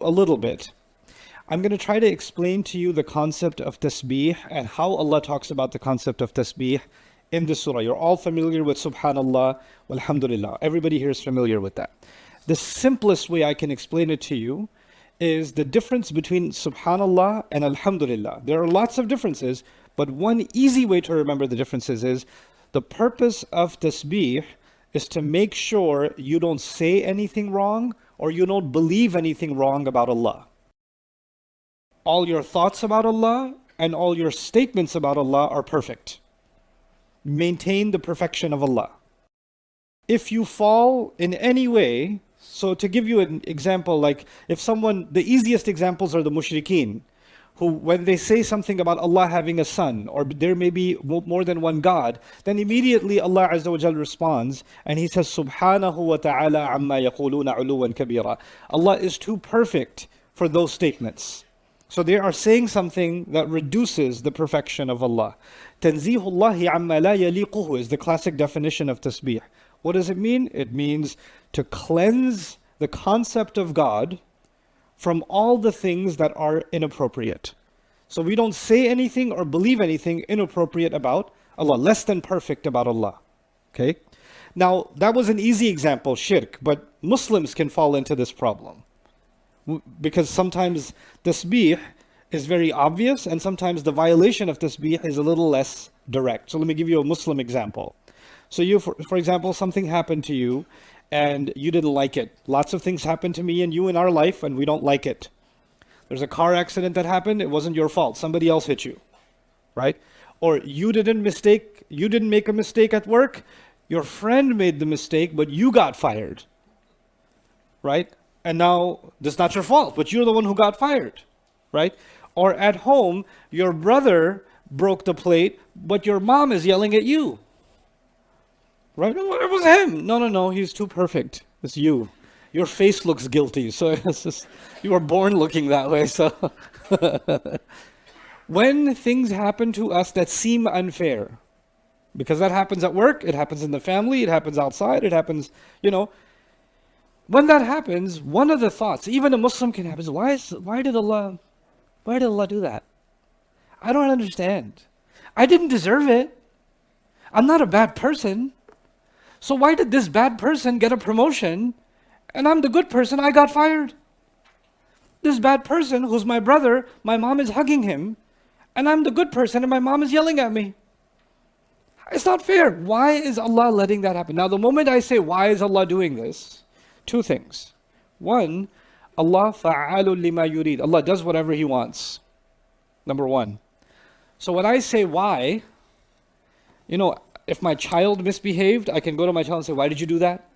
a little bit. I'm going to try to explain to you the concept of tasbeeh and how Allah talks about the concept of tasbeeh in this surah. You're all familiar with subhanallah, walhamdulillah. Everybody here is familiar with that. The simplest way I can explain it to you is the difference between subhanallah and alhamdulillah. There are lots of differences, but one easy way to remember the differences is the purpose of tasbeeh is to make sure you don't say anything wrong or you don't believe anything wrong about Allah. All your thoughts about Allah and all your statements about Allah are perfect. Maintain the perfection of Allah. If you fall in any way, so to give you an example, like if someone, the easiest examples are the mushrikeen, who when they say something about Allah having a son, or there may be more than one God, then immediately Allah Azza wa Jal responds, and He says, Subhanahu wa ta'ala amma yaquluna uluwan kabira. Allah is too perfect for those statements. So they are saying something that reduces the perfection of Allah. Tanzihullahi amma la yaliquhu is the classic definition of tasbih. What does it mean? It means to cleanse the concept of God from all the things that are inappropriate. So we don't say anything or believe anything inappropriate about Allah, less than perfect about Allah. Okay? Now, that was an easy example, shirk, but Muslims can fall into this problem. Because sometimes tasbih is very obvious and sometimes the violation of tasbih is a little less direct. So let me give you a Muslim example. So you, for example, something happened to you and you didn't like it. Lots of things happen to me and you in our life and we don't like it. There's a car accident that happened, it wasn't your fault. Somebody else hit you, right? Or you didn't make a mistake at work. Your friend made the mistake, but you got fired, right? And now, that's not your fault, but you're the one who got fired, right? Or at home, your brother broke the plate, but your mom is yelling at you, right? No, it was him. No, he's too perfect. It's you. Your face looks guilty, so it's just, you were born looking that way. So, when things happen to us that seem unfair, because that happens at work, it happens in the family, it happens outside, it happens, when that happens, one of the thoughts, even a Muslim can have, is why did Allah do that? I don't understand. I didn't deserve it. I'm not a bad person. So why did this bad person get a promotion and I'm the good person, I got fired? This bad person, who's my brother, my mom is hugging him, and I'm the good person and my mom is yelling at me. It's not fair. Why is Allah letting that happen? Now, the moment I say, why is Allah doing this? Two things. One, Allah fa'alun lima yurid. Allah does whatever He wants. Number one. So when I say why, if my child misbehaved, I can go to my child and say, why did you do that?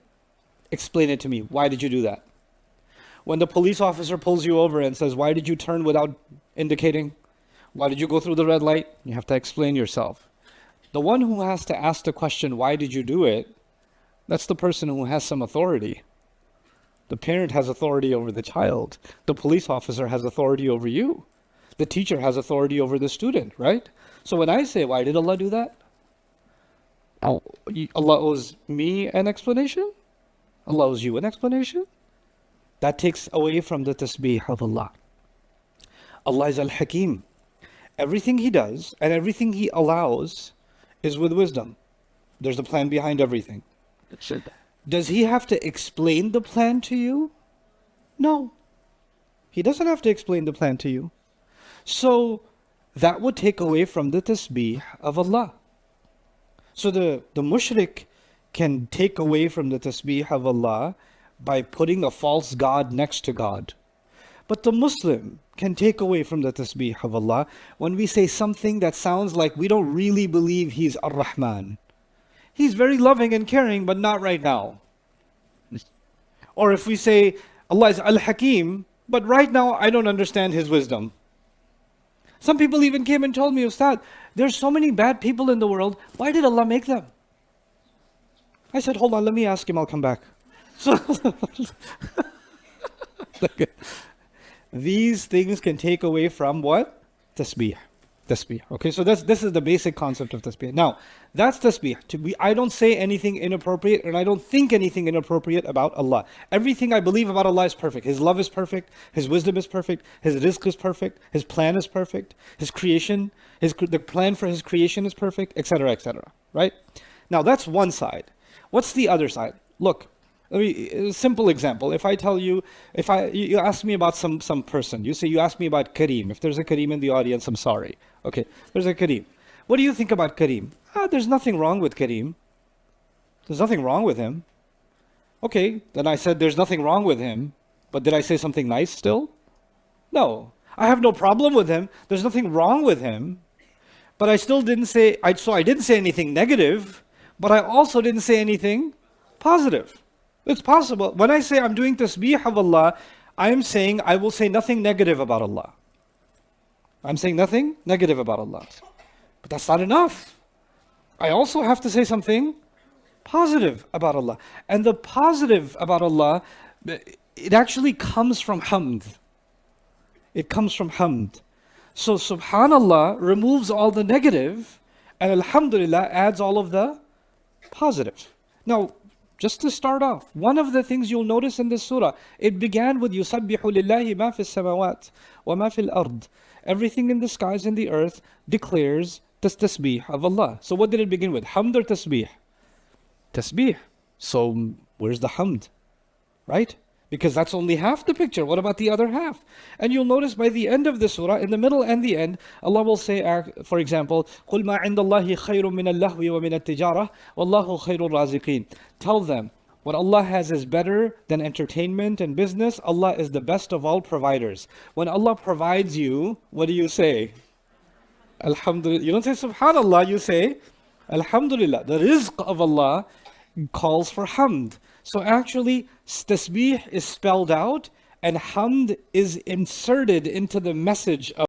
Explain it to me. Why did you do that? When the police officer pulls you over and says, why did you turn without indicating? Why did you go through the red light? You have to explain yourself. The one who has to ask the question, why did you do it? That's the person who has some authority. The parent has authority over the child. The police officer has authority over you. The teacher has authority over the student, right? So when I say, why did Allah do that? Allah owes me an explanation? Allah owes you an explanation? That takes away from the tasbih of Allah. Allah is Al-Hakim. Everything He does and everything He allows is with wisdom. There's a plan behind everything. Does He have to explain the plan to you? No. He doesn't have to explain the plan to you. So that would take away from the tasbih of Allah. So the mushrik can take away from the tasbih of Allah by putting a false god next to God. But the Muslim can take away from the tasbih of Allah when we say something that sounds like we don't really believe He's Ar-Rahman. He's very loving and caring, but not right now. Or if we say Allah is Al-Hakim, but right now I don't understand His wisdom. Some people even came and told me, Ustad, there's so many bad people in the world, why did Allah make them? I said, hold on, let me ask him, I'll come back. So these things can take away from what? Tasbih. Tasbih. Okay, so this is the basic concept of tasbih. Now, that's tasbih. I don't say anything inappropriate and I don't think anything inappropriate about Allah. Everything I believe about Allah is perfect. His love is perfect, His wisdom is perfect, His rizq is perfect, His plan is perfect, His creation, the plan for His creation is perfect, etc., etc. Right? Now, that's one side. What's the other side? Look, a simple example. If I tell you, you ask me about some person, you ask me about Kareem. If there's a Kareem in the audience, I'm sorry. Okay, there's a Kareem. What do you think about Kareem? There's nothing wrong with Kareem. There's nothing wrong with him. Okay, then I said there's nothing wrong with him, but did I say something nice still? No. I have no problem with him. There's nothing wrong with him, but I still didn't say, so I didn't say anything negative, but I also didn't say anything positive. It's possible. When I say I'm doing tasbih of Allah, I'm saying I will say nothing negative about Allah. I'm saying nothing negative about Allah. But that's not enough. I also have to say something positive about Allah. And the positive about Allah, it actually comes from hamd. It comes from hamd. So subhanallah removes all the negative, and alhamdulillah adds all of the positive. Now, just to start off, one of the things you'll notice in this surah, it began with يُسَبِّحُ لِلَّهِ مَا فِي السَّمَوَاتِ وَمَا فِي الْأَرْضِ. Everything in the skies and the earth declares this tasbih of Allah. So what did it begin with? Hamd or tasbih? Tasbih. So where's the hamd? Right? Because that's only half the picture. What about the other half? And you'll notice by the end of the surah, in the middle and the end, Allah will say, for example, قُلْ مَا عِنْدَ اللَّهِ خَيْرٌ مِنَ اللَّهْوِ وَمِنَ التِّجَارَةِ وَاللَّهُ خَيْرُ الرَّازِقِينَ. Tell them, what Allah has is better than entertainment and business. Allah is the best of all providers. When Allah provides you, what do you say? Alhamdulillah. You don't say subhanallah, you say alhamdulillah. The rizq of Allah calls for hamd. So actually, tasbih is spelled out and hamd is inserted into the message of